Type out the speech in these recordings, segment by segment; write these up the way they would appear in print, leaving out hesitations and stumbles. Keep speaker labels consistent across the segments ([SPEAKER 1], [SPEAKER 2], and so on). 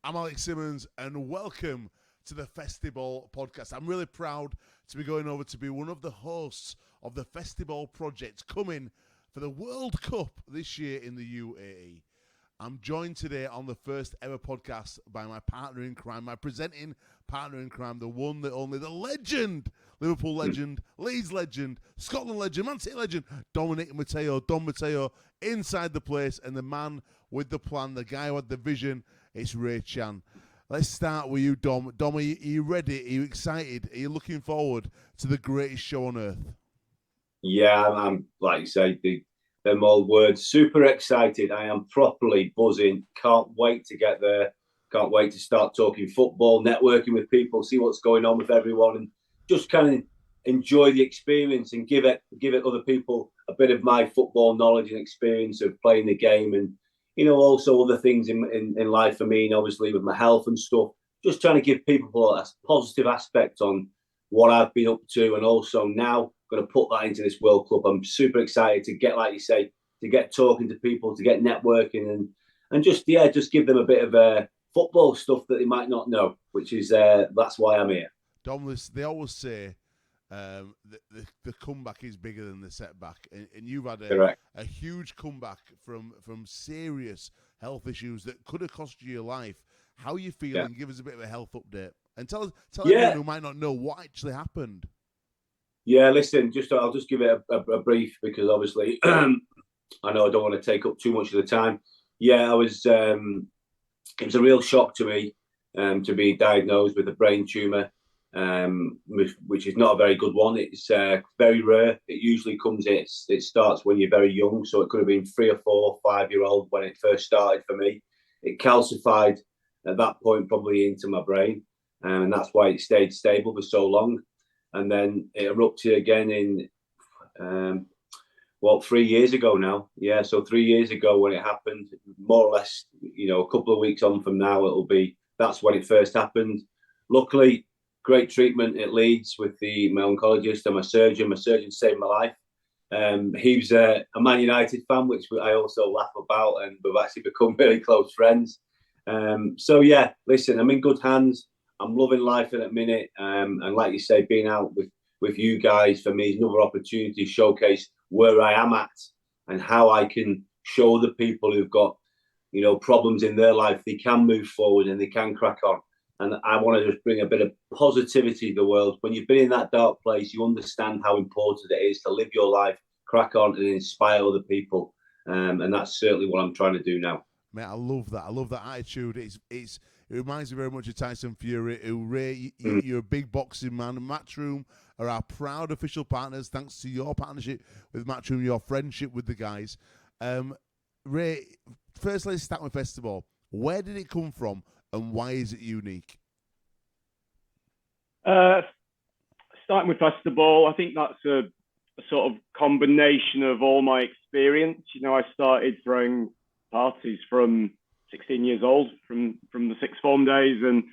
[SPEAKER 1] I'm Alex Simmons, and welcome to the Festiball podcast. I'm really proud to be going over to be one of the hosts of the Festiball project coming for the World Cup this year in the UAE. I'm joined today on the first ever podcast by my partner in crime, my presenting partner in crime, the one, the only, the legend, Liverpool legend, Leeds legend, Scotland legend, Man City legend, Matteo, Don Matteo, inside the place, and the man with the plan, the guy who had the vision. It's Ray Chan. Let's start with you, Dom. Dom, are you ready? Are you excited? Are you looking forward to the greatest show on earth?
[SPEAKER 2] Yeah, I'm like you say, them old words. Super excited. I am properly buzzing. Can't wait to get there. Can't wait to start talking football, networking with people, see what's going on with everyone, and just kind of enjoy the experience and give it other people a bit of my football knowledge and experience of playing the game, and also other things in life for me, and obviously with my health and stuff. Just trying to give people a positive aspect on what I've been up to, and also now going to put that into this World Cup. I'm super excited to get, like you say, to get talking to people, to get networking, and just give them a bit of football stuff that they might not know, which is that's why I'm here.
[SPEAKER 1] Dom, they always say the comeback is bigger than the setback, and you've had a huge comeback from serious health issues that could have cost you your life. How are you feeling? Yeah. Give us a bit of a health update, and tell everyone who might not know what actually happened.
[SPEAKER 2] Yeah, listen, I'll just give it a brief, because obviously I know I don't want to take up too much of the time. Yeah, I was. It was a real shock to me to be diagnosed with a brain tumor, which is not a very good one. It's very rare. It usually comes. It starts when you're very young, so it could have been 3 or 4, 5-year-old when it first started for me. It calcified at that point probably into my brain, and that's why it stayed stable for so long. And then it erupted again in 3 years ago now. Yeah, so 3 years ago when it happened, more or less, a couple of weeks on from now, that's when it first happened. Luckily, great treatment at Leeds with my oncologist and my surgeon. My surgeon saved my life. He was a Man United fan, which I also laugh about, and we've actually become really close friends. So yeah, listen, I'm in good hands. I'm loving life in a minute. And like you say, being out with you guys for me is another opportunity to showcase where I am at and how I can show the people who've got, problems in their life, they can move forward and they can crack on. And I want to just bring a bit of positivity to the world. When you've been in that dark place, you understand how important it is to live your life, crack on, and inspire other people. And that's certainly what I'm trying to do now.
[SPEAKER 1] Mate, I love that. I love that attitude. It reminds me very much of Tyson Fury. Ray, you're a big boxing man. Matchroom are our proud official partners, thanks to your partnership with Matchroom, your friendship with the guys. Ray, first let's start with Festiball. Where did it come from, and why is it unique?
[SPEAKER 3] Starting with Festiball, I think that's a sort of combination of all my experience. I started throwing parties from 16 years old, from the sixth form days, and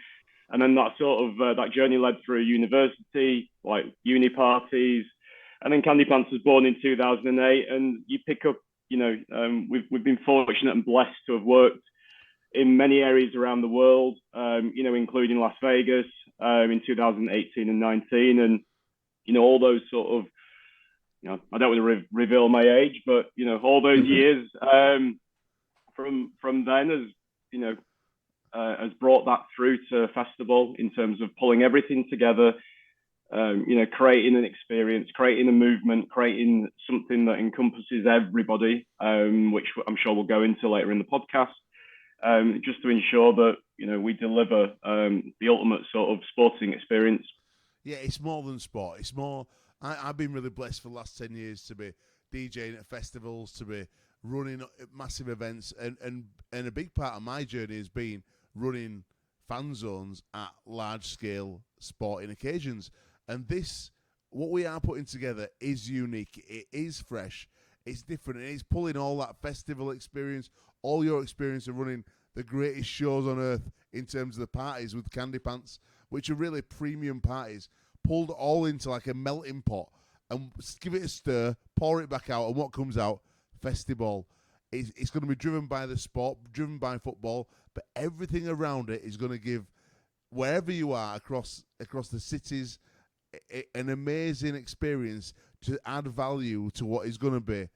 [SPEAKER 3] then that sort of that journey led through university, like uni parties, and then Candy Pants was born in 2008. And you pick up, we've been fortunate and blessed to have worked in many areas around the world, including Las Vegas in 2018 and 19, and all those sort of, I don't want to reveal my age, but all those years from then has brought that through to Festiball in terms of pulling everything together, creating an experience, creating a movement, creating something that encompasses everybody, which I'm sure we'll go into later in the podcast, just to ensure that we deliver the ultimate sort of sporting experience.
[SPEAKER 1] Yeah, it's more than sport. It's more. I've been really blessed for the last 10 years to be DJing at festivals, to be running massive events, and a big part of my journey has been running fan zones at large-scale sporting occasions. And what we are putting together is unique. It is fresh. It's different. It is pulling all that festival experience, all your experience of running the greatest shows on earth in terms of the parties with Candy Pants, which are really premium parties, pulled all into like a melting pot and give it a stir, pour it back out, and what comes out? Festiball. It's going to be driven by the sport, driven by football, but everything around it is going to give wherever you are across the cities an amazing experience to add value to what is going to be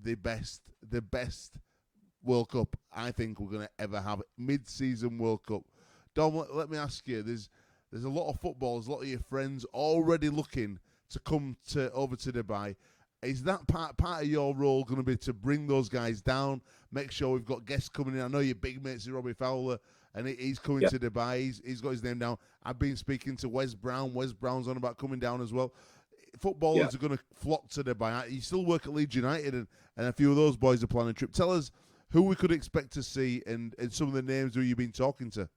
[SPEAKER 1] the best World Cup I think we're going to ever have. Mid-season World Cup. Dom, let me ask you, there's a lot of footballers, a lot of your friends already looking to come over to Dubai. Is that part of your role going to be to bring those guys down, make sure we've got guests coming in? I know your big mates, Robbie Fowler, and he's coming to Dubai. He's got his name down. I've been speaking to Wes Brown. Wes Brown's on about coming down as well. Footballers are going to flock to Dubai. You still work at Leeds United, and a few of those boys are planning a trip. Tell us who we could expect to see and some of the names who you've been talking to.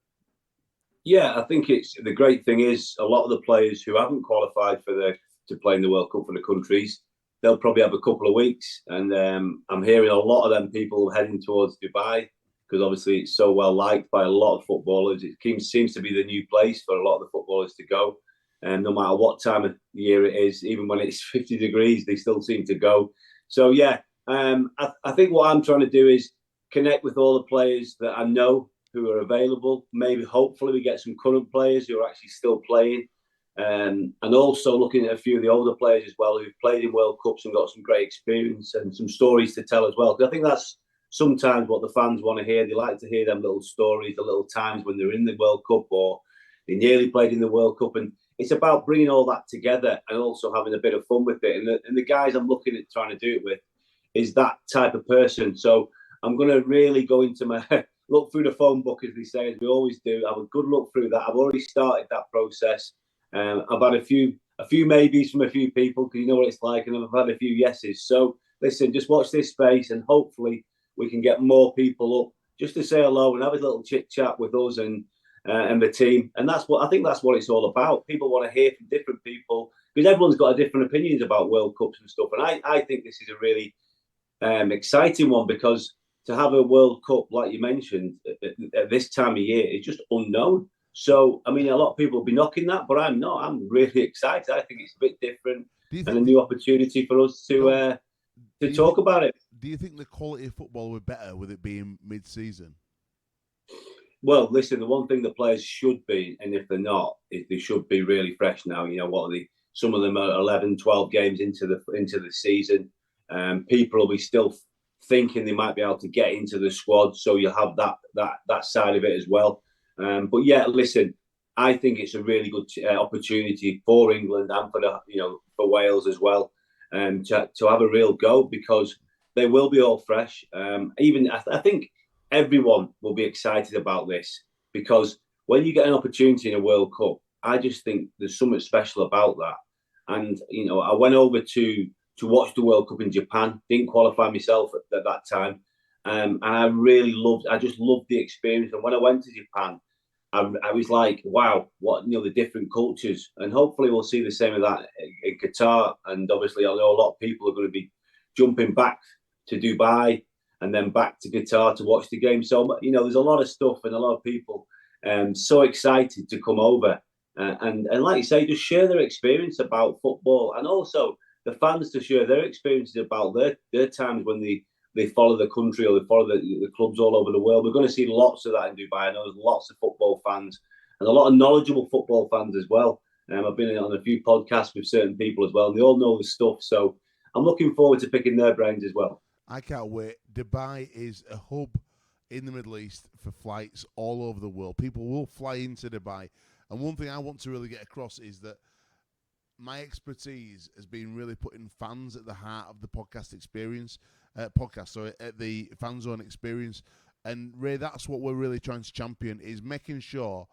[SPEAKER 2] Yeah, I think the great thing is a lot of the players who haven't qualified to play in the World Cup for the countries, they'll probably have a couple of weeks. And I'm hearing a lot of them people heading towards Dubai because obviously it's so well liked by a lot of footballers. It seems to be the new place for a lot of the footballers to go. And no matter what time of year it is, even when it's 50 degrees, they still seem to go. So, yeah, I think what I'm trying to do is connect with all the players that I know who are available. Maybe, hopefully, we get some current players who are actually still playing. And also looking at a few of the older players as well who've played in World Cups and got some great experience and some stories to tell as well. Because I think that's sometimes what the fans want to hear. They like to hear them little stories, the little times when they're in the World Cup or they nearly played in the World Cup. And it's about bringing all that together and also having a bit of fun with it. And the guys I'm looking at trying to do it with is that type of person. So I'm going to really go into my look through the phone book, as they say, as we always do. Have a good look through that. I've already started that process. I've had a few maybes from a few people because you know what it's like, and I've had a few yeses. So listen, just watch this space, and hopefully we can get more people up just to say hello and have a little chit chat with us and the team. And that's what it's all about. People want to hear from different people because everyone's got a different opinions about World Cups and stuff. And I think this is a really exciting one because to have a World Cup, like you mentioned, at this time of year, is just unknown. So, I mean, a lot of people will be knocking that, but I'm not. I'm really excited. I think it's a bit different and a new opportunity for us to talk about it.
[SPEAKER 1] Do you think the quality of football will be better with it being mid-season?
[SPEAKER 2] Well, listen, the one thing the players should be, and if they're not, they should be really fresh now. You know, what are they? Some of them are 11, 12 games into the season. People will be still thinking they might be able to get into the squad, so you have that side of it as well. But yeah, listen, I think it's a really good opportunity for England and for Wales as well, to have a real go because they will be all fresh. I think everyone will be excited about this because when you get an opportunity in a World Cup, I just think there's something special about that. And I went over to watch the World Cup in Japan. Didn't qualify myself at that time. And I just loved the experience. And when I went to Japan, I was like, wow, what, the different cultures. And hopefully we'll see the same of that in Qatar. And obviously I know a lot of people are going to be jumping back to Dubai and then back to Qatar to watch the game. So, there's a lot of stuff and a lot of people so excited to come over. And like you say, just share their experience about football and also the fans to share their experiences about their times when they follow the country or they follow the clubs all over the world. We're going to see lots of that in Dubai. I know there's lots of football fans and a lot of knowledgeable football fans as well. I've been on a few podcasts with certain people as well, and they all know the stuff. So I'm looking forward to picking their brains as well.
[SPEAKER 1] I can't wait. Dubai is a hub in the Middle East for flights all over the world. People will fly into Dubai. And one thing I want to really get across is that my expertise has been really putting fans at the heart of the podcast experience. At the fanzone experience. And Ray, that's what we're really trying to champion, is making sure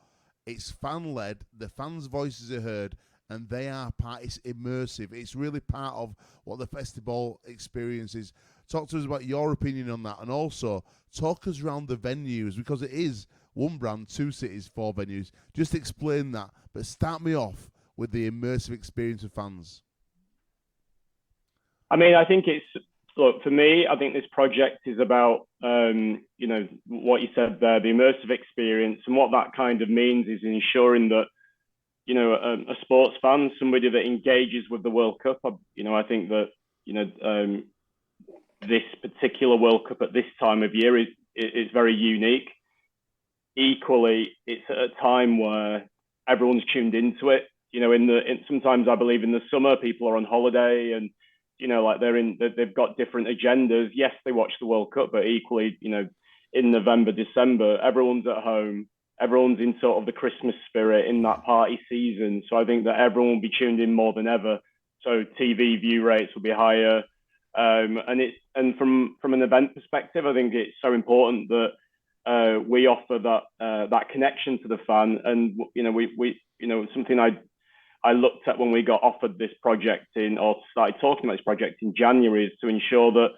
[SPEAKER 1] it's fan-led, the fans' voices are heard, and they are part. It's immersive. It's really part of what the Festiball experience is. Talk to us about your opinion on that, and also talk us around the venues, because it is one brand, two cities, four venues. Just explain that, but start me off with the immersive experience of fans.
[SPEAKER 3] I mean, I think look, for me, I think this project is about, what you said there, the immersive experience. And what that kind of means is ensuring that, a sports fan, somebody that engages with the World Cup, I think that, this particular World Cup at this time of year is very unique. Equally, it's at a time where everyone's tuned into it. Sometimes I believe in the summer people are on holiday and like they've got different agendas. Yes, they watch the World Cup, but equally, in November, December, everyone's at home. Everyone's in sort of the Christmas spirit in that party season. So I think that everyone will be tuned in more than ever. So TV view rates will be higher. And from an event perspective, I think it's so important that we offer that connection to the fan. And we something I looked at when we got offered this project or started talking about this project in January is to ensure that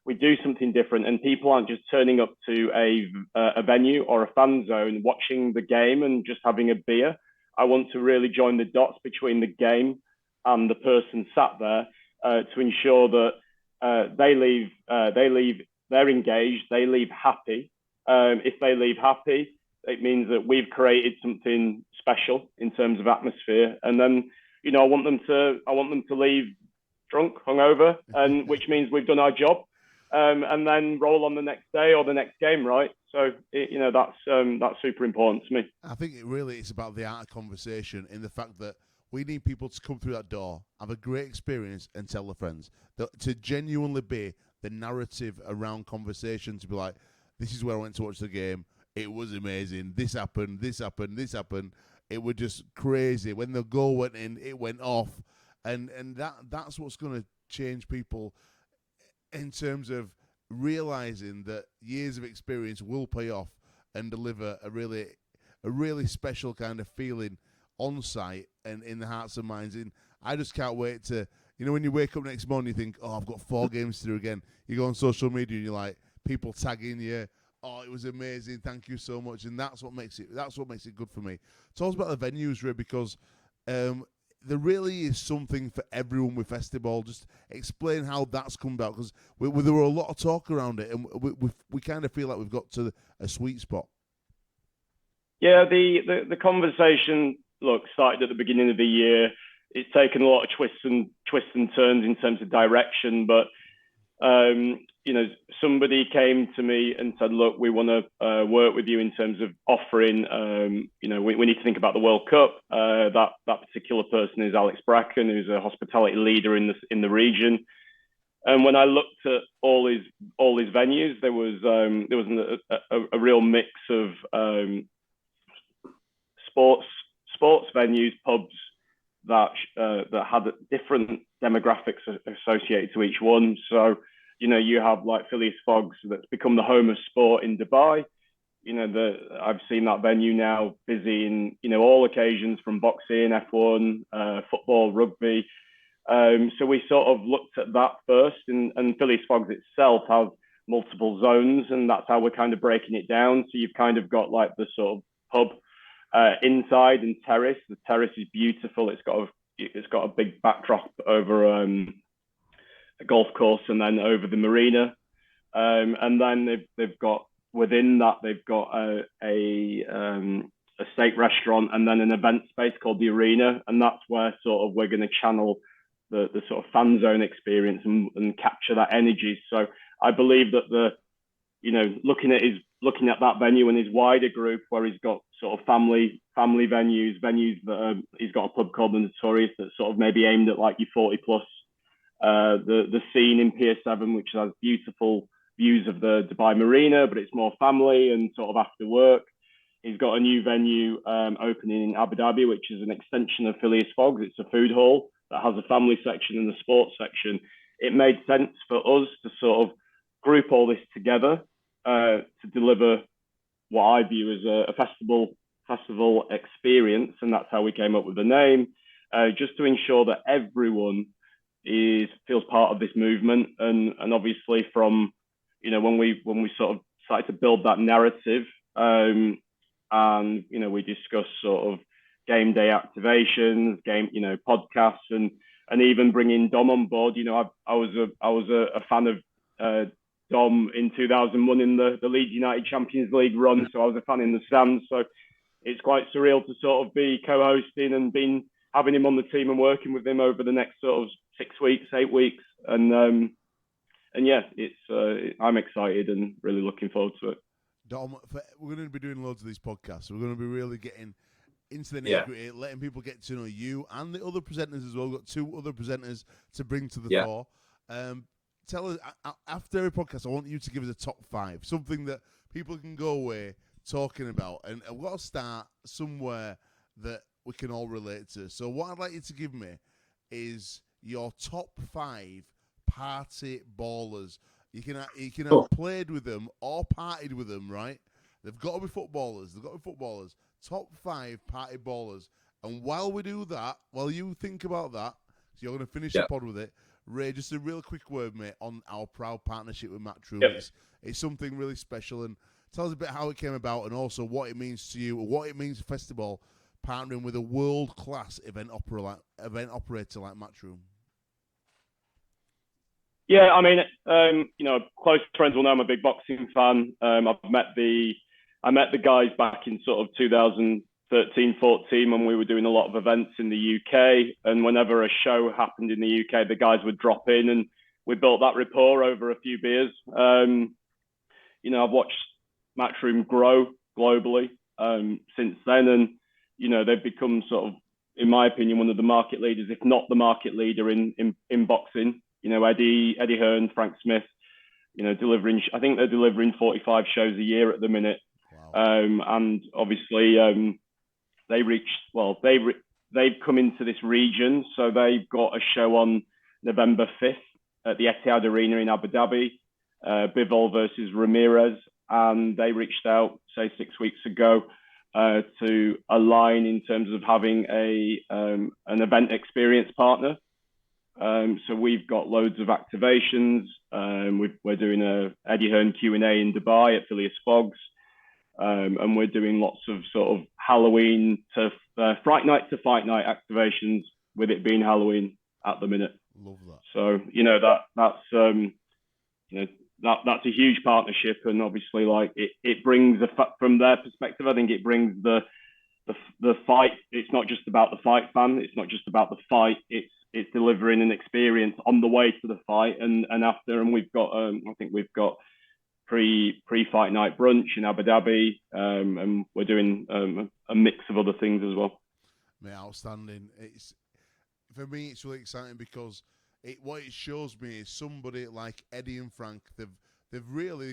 [SPEAKER 3] we do something different and people aren't just turning up to a venue or a fan zone watching the game and just having a beer. I want to really join the dots between the game and the person sat there to ensure that they're engaged, they leave happy. If they leave happy, it means that we've created something special in terms of atmosphere. And then, I want them to leave drunk, hungover, and which means we've done our job. And then roll on the next day or the next game, right? So that's super important to me.
[SPEAKER 1] I think it's about the art of conversation in the fact that we need people to come through that door, have a great experience, and tell their friends. To genuinely be the narrative around conversation, to be like, this is where I went to watch the game. It was amazing. This happened, this happened, this happened. It was just crazy. When the goal went in, it went off. And that's what's going to change people in terms of realizing that years of experience will pay off and deliver a really special kind of feeling on site and in the hearts and minds. And I just can't wait to, when you wake up next morning, you think, oh, I've got 4 games to do again. You go on social media and you're like, people tagging you, oh, it was amazing, thank you so much. And that's what makes it good for me. Talk about the venues, Ray, because there really is something for everyone with Festiball. Just explain how that's come about, because there were a lot of talk around it, and we kind of feel like we've got to a sweet spot.
[SPEAKER 3] Yeah, the conversation started at the beginning of the year. It's taken a lot of twists and turns in terms of direction, but somebody came to me and said, look, we want to work with you in terms of offering, we need to think about the World Cup. That particular person is Alex Bracken, who's a hospitality leader in the region. And when I looked at all his venues, there was a real mix of sports venues, pubs that had different demographics associated to each one. So, you have like Phileas Fogg's that's become the home of sport in Dubai. I've seen that venue now busy in, all occasions, from boxing, F1, football, rugby. So we sort of looked at that first, and Phileas Fogg's itself has multiple zones, and that's how we're kind of breaking it down. So you've kind of got like the sort of pub inside and terrace. The terrace is beautiful. It's got a big backdrop over a golf course and then over the marina. And then they've got within that, they've got a steak restaurant and then an event space called the Arena. And that's where sort of we're going to channel the sort of fan zone experience and capture that energy. So I believe that looking at that venue and his wider group, where he's got sort of family venues that he's got a pub called the Notorious that's sort of maybe aimed at like your 40 plus. The scene in Pier 7, which has beautiful views of the Dubai Marina, but it's more family and sort of after work. He's got a new venue opening in Abu Dhabi, which is an extension of Phileas Fogg's. It's a food hall that has a family section and a sports section. It made sense for us to sort of group all this together to deliver what I view as a festival experience, and that's how we came up with the name, just to ensure that everyone feels part of this movement. And obviously from when we sort of started to build that narrative, and we discussed sort of game day activations, podcasts, and even bringing Dom on board. I was a fan of Dom in 2001 in the Leeds United Champions League run, so I was a fan in the stands. So it's quite surreal to sort of be co-hosting and having him on the team and working with him over the next sort of 6 weeks, 8 weeks, and yeah, I'm excited and really looking forward to it.
[SPEAKER 1] Dom, we're going to be doing loads of these podcasts. We're going to be really getting into the
[SPEAKER 2] Yeah.
[SPEAKER 1] nitty-gritty, letting people get to know you and the other presenters as well. We've got 2 other presenters to bring to the fore. Tell us, after every podcast, I want you to give us a top 5, something that people can go away talking about. And I've got to start somewhere that we can all relate to. So what I'd like you to give me is your top 5 party ballers. You can have played with them or partied with them, right? They've got to be footballers. Top 5 party ballers. And while we do that, while you think about that, so you're going to finish the pod with it, Ray, just a real quick word, mate, on our proud partnership with Matchroom.
[SPEAKER 3] Yep.
[SPEAKER 1] It's something really special. And tell us a bit how it came about and also what it means to you, what it means for Festiball, partnering with a world-class event operator like Matchroom.
[SPEAKER 3] Yeah, I mean, close friends will know I'm a big boxing fan. I met the guys back in sort of 2013, 14 when we were doing a lot of events in the UK. And whenever a show happened in the UK, the guys would drop in, and we built that rapport over a few beers. I've watched Matchroom grow globally since then, and they've become sort of, in my opinion, one of the market leaders, if not the market leader in boxing. Eddie Hearn, Frank Smith, delivering. I think they're delivering 45 shows a year at the minute. Wow. And obviously, they've come into this region, so they've got a show on November 5th at the Etihad Arena in Abu Dhabi, Bivol versus Ramirez, and they reached out, say, 6 weeks ago, to align in terms of having an event experience partner. So we've got loads of activations. We're doing a Eddie Hearn Q&A in Dubai at Phileas Fogg's, and we're doing lots of sort of Halloween to Fright Night to Fight Night activations, with it being Halloween at the minute.
[SPEAKER 1] Love that.
[SPEAKER 3] So that's a huge partnership, and obviously, like it brings from their perspective, I think it brings the fight. It's not just about the fight fan. It's not just about the fight. It's delivering an experience on the way to the fight and after. And we've got I think we've got pre-fight night brunch in Abu Dhabi, and we're doing a mix of other things as well.
[SPEAKER 1] Mate, outstanding. For me, it's really exciting because what it shows me is somebody like Eddie and Frank. They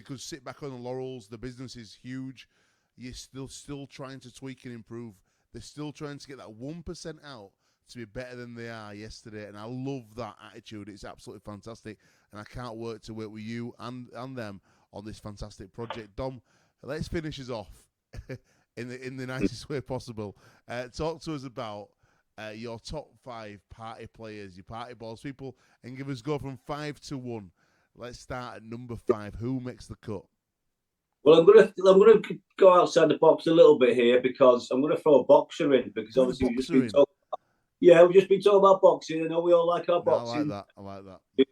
[SPEAKER 1] could sit back on the laurels. The business is huge. You're still trying to tweak and improve. They're still trying to get that 1% out to be better than they are yesterday, and I love that attitude. It's absolutely fantastic, and I can't wait to work with you and them on this fantastic project. Dom, let's finish us off in the nicest way possible. Talk to us about your top 5 party players, your party balls, people, and give us go from 5 to 1. Let's start at number 5. Who makes the cut?
[SPEAKER 2] Well, I'm gonna go outside the box a little bit here because I'm gonna throw a boxer in because obviously we've just been talking. Yeah, we've just been talking about boxing. I know we all like our boxing.
[SPEAKER 1] I like that.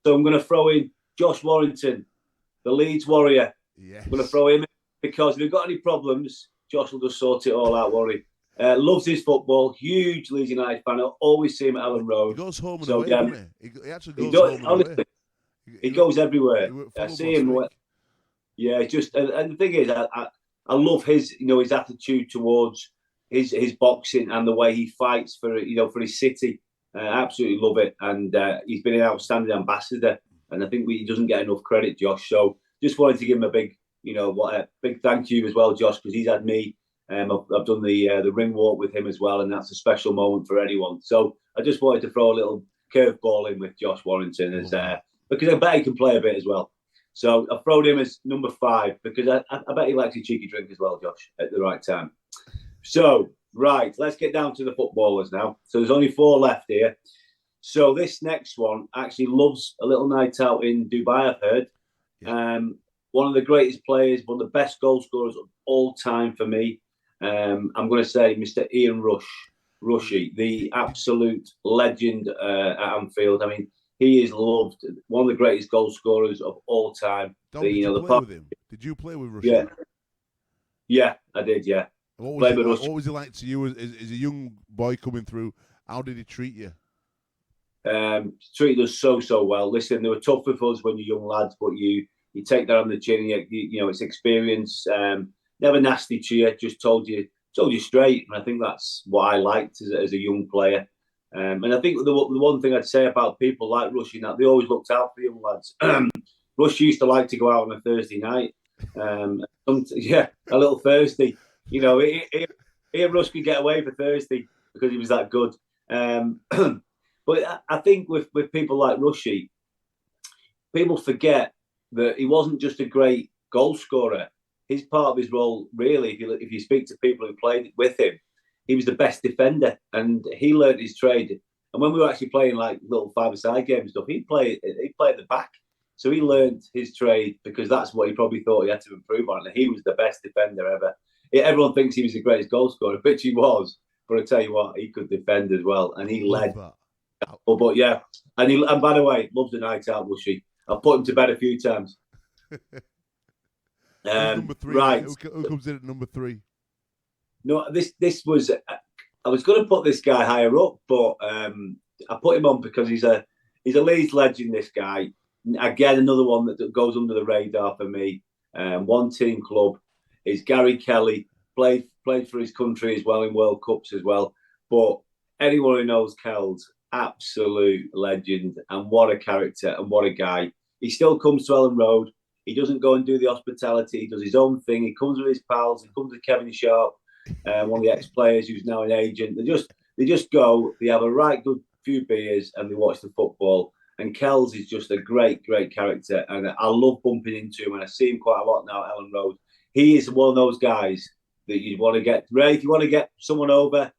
[SPEAKER 2] So I'm gonna throw in Josh Warrington, the Leeds Warrior.
[SPEAKER 1] Yes.
[SPEAKER 2] I'm gonna throw him in because if we've got any problems, Josh will just sort it all out. Worry. Loves his football. Huge Leeds United fan. I always see him at Ellen Road.
[SPEAKER 1] He goes home and away, doesn't he? He actually goes home and away.
[SPEAKER 2] He goes everywhere. I see him. Yeah, just and the thing is, I love his his attitude towards his boxing and the way he fights for his city. Absolutely love it, and he's been an outstanding ambassador. And I think he doesn't get enough credit, Josh. So just wanted to give him a big big thank you as well, Josh, because he's had me. I've done the ring walk with him as well, and that's a special moment for anyone. So I just wanted to throw a little curveball in with Josh Warrington because I bet he can play a bit as well. So I've thrown him as number 5 because I bet he likes a cheeky drink as well, Josh, at the right time. So, right, let's get down to the footballers now. So there's only 4 left here. So this next one actually loves a little night out in Dubai, I've heard. Yeah. One of the greatest players, one of the best goal scorers of all time for me. I'm going to say Mr. Ian Rushy, the absolute legend at Anfield. I mean, he is loved. One of the greatest goal scorers of all time.
[SPEAKER 1] Did you play with him? Did you play with Rushy?
[SPEAKER 2] Yeah, I did. Yeah.
[SPEAKER 1] What was he like to you as a young boy coming through? How did he treat you?
[SPEAKER 2] Treated us so well. Listen, they were tough with us when you're young lads, but you take that on the chin. You know, it's experience. Never nasty to you. Just told you straight. And I think that's what I liked as a young player. And I think the one thing I'd say about people like Rushy, that they always looked out for young lads. Rushy used to like to go out on a Thursday night. A little Thursday. You know, he and Rush could get away for Thursday because he was that good. But I think with people like Rushy, people forget that he wasn't just a great goal scorer. His part of his role, really, if you speak to people who played with him, he was the best defender, and he learned his trade. And when we were actually playing like little five-a-side games stuff, he'd play at the back. So he learned his trade because that's what he probably thought he had to improve on. And he was the best defender ever. Everyone thinks he was the greatest goal scorer, which he was. But I tell you what, he could defend as well, and he led. But yeah, and by the way, loves the night out, Rushy. I've put him to bed a few times.
[SPEAKER 1] Number 3, right? Who comes in at number 3?
[SPEAKER 2] No, this was. I was going to put this guy higher up, but I put him on because he's a Leeds legend. This guy, again, another one that goes under the radar for me. One team club is Gary Kelly. Played for his country as well in World Cups as well. But anyone who knows Kells, absolute legend, and what a character and what a guy. He still comes to Ellen Road. He doesn't go and do the hospitality. He does his own thing. He comes with his pals. He comes with Kevin Sharp, one of the ex-players who's now an agent. They just go. They have a right good few beers and they watch the football. And Kells is just a great character, and I love bumping into him. And I see him quite a lot now at Ellen Road. He is one of those guys that you want to get. Ray, if you want to get someone over,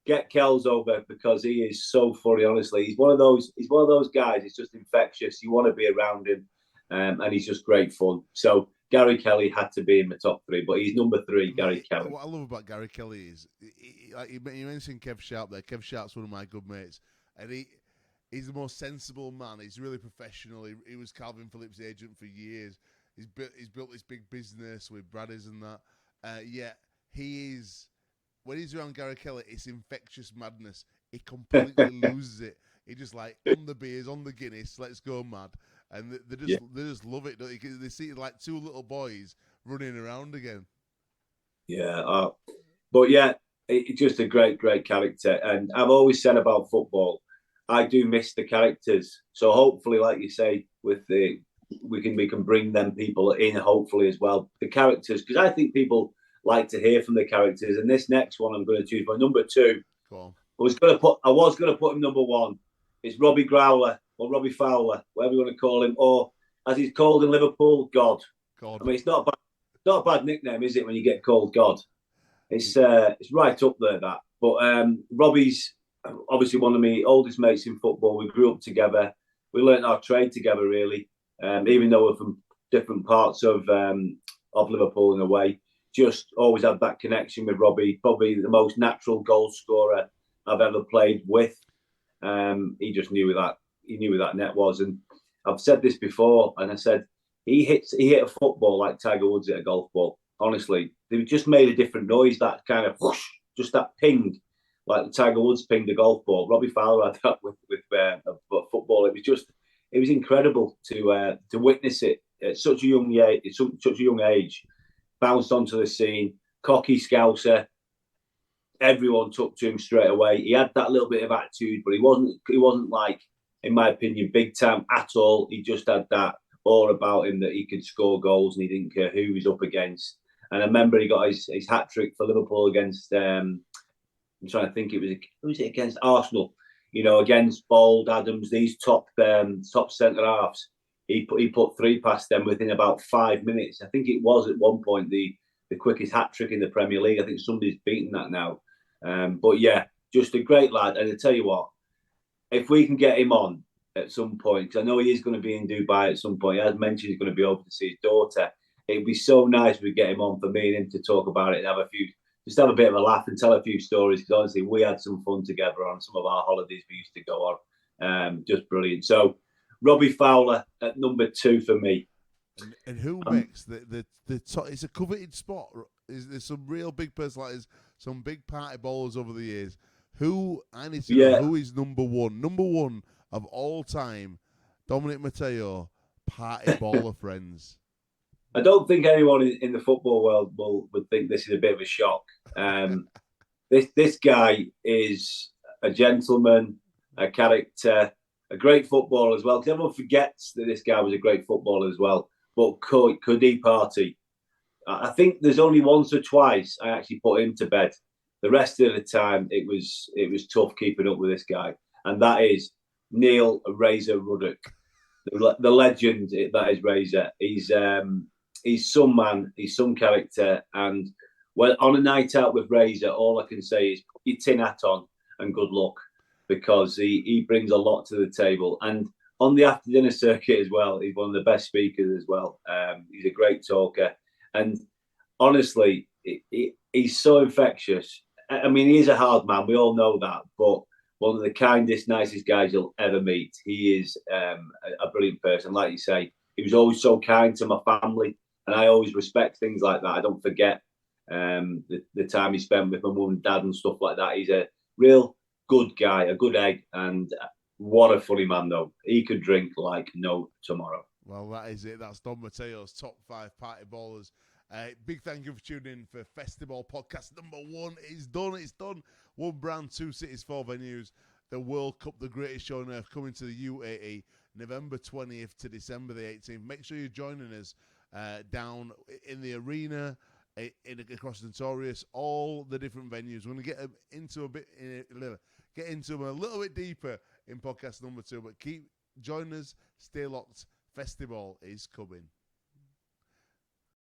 [SPEAKER 2] get Kells over because he is so funny. Honestly, he's one of those guys. It's just infectious. You want to be around him, and he's just great fun. So Gary Kelly had to be in the top 3, but he's number 3. Gary Kelly.
[SPEAKER 1] What I love about Gary Kelly is, you mentioned Kev Sharp there. Kev Sharp's one of my good mates, and he's the most sensible man. He's really professional. He was Calvin Phillips' agent for years. He's built this big business with Bradders and that. He is. When he's around Gary Kelly, it's infectious madness. He completely loses it. He just like on the beers, on the Guinness, let's go mad, and they just love it. They see like 2 little boys running around again.
[SPEAKER 2] Yeah, but yeah, it's just a great character. And I've always said about football, I do miss the characters. So hopefully, like you say, we can bring them people in. Hopefully as well, the characters, because I think people like to hear from the characters. And this next one I'm going to choose my number 2.
[SPEAKER 1] Go on.
[SPEAKER 2] I was going to put him number 1. It's Robbie Growler or Robbie Fowler, whatever you want to call him, or as he's called in Liverpool, God. I mean, it's not a bad nickname, is it? When you get called God, it's right up there. That, but Robbie's obviously one of my oldest mates in football. We grew up together. We learnt our trade together, really. Even though we're from different parts of Liverpool in a way. Just always had that connection with Robbie. Probably the most natural goal scorer I've ever played with. He just knew where that net was. And I've said this before, and I said he hit a football like Tiger Woods hit a golf ball. Honestly, they just made a different noise. That kind of whoosh, just that ping, like Tiger Woods pinged a golf ball. Robbie Fowler had that with football. It was incredible to witness it at such a young age. Bounced onto the scene, cocky scouser. Everyone took to him straight away. He had that little bit of attitude, but he wasn't like, in my opinion, big time at all. He just had that all about him that he could score goals and he didn't care who he was up against. And I remember he got his hat trick for Liverpool against. I'm trying to think. Who was it against? Arsenal. You know, against Bold, Adams, these top centre halves. He put 3 past them within about 5 minutes. I think it was at one point the quickest hat trick in the Premier League. I think somebody's beaten that now. But yeah, just a great lad. And I tell you what, if we can get him on at some point, because I know he is going to be in Dubai at some point. He has mentioned he's going to be over to see his daughter. It'd be so nice if we get him on for me and him to talk about it and have a bit of a laugh and tell a few stories. Because honestly, we had some fun together on some of our holidays we used to go on. Just brilliant. So Robbie Fowler at number 2 for me.
[SPEAKER 1] And who makes the top? It's a coveted spot. There's some real big personalities, some big party ballers over the years. Who I need to know who is number 1? Number 1 of all time, Dominic Matteo, party ball of friends.
[SPEAKER 2] I don't think anyone in the football world would think this is a bit of a shock. This guy is a gentleman, a character, a great footballer as well. Because everyone forgets that this guy was a great footballer as well. But could he party? I think there's only once or twice I actually put him to bed. The rest of the time, it was tough keeping up with this guy, and that is Neil Razor Ruddock, the legend that is Razor. He's some man, he's some character, and well, on a night out with Razor, all I can say is put your tin hat on and good luck, because he brings a lot to the table. And on the after dinner circuit as well, he's one of the best speakers as well. He's a great talker, and honestly, he's so infectious. I mean, he is a hard man. We all know that, but one of the kindest, nicest guys you'll ever meet. He is a brilliant person. Like you say, he was always so kind to my family, and I always respect things like that. I don't forget the time he spent with my mum and dad and stuff like that. He's a real good guy, a good egg, and what a funny man, though. He could drink like no tomorrow.
[SPEAKER 1] Well, that is it. That's Dom Matteo's top 5 party ballers. Big thank you for tuning in for Festiball podcast number 1. It's done. It's done. 1 brand, 2 cities, 4 venues. The World Cup, the greatest show on earth, coming to the UAE, November 20th to December the 18th. Make sure you're joining us down in the arena, across Notorious, all the different venues. We're going to get into them a little bit deeper in podcast number 2, but keep joining us. Stay locked. Festiball is coming.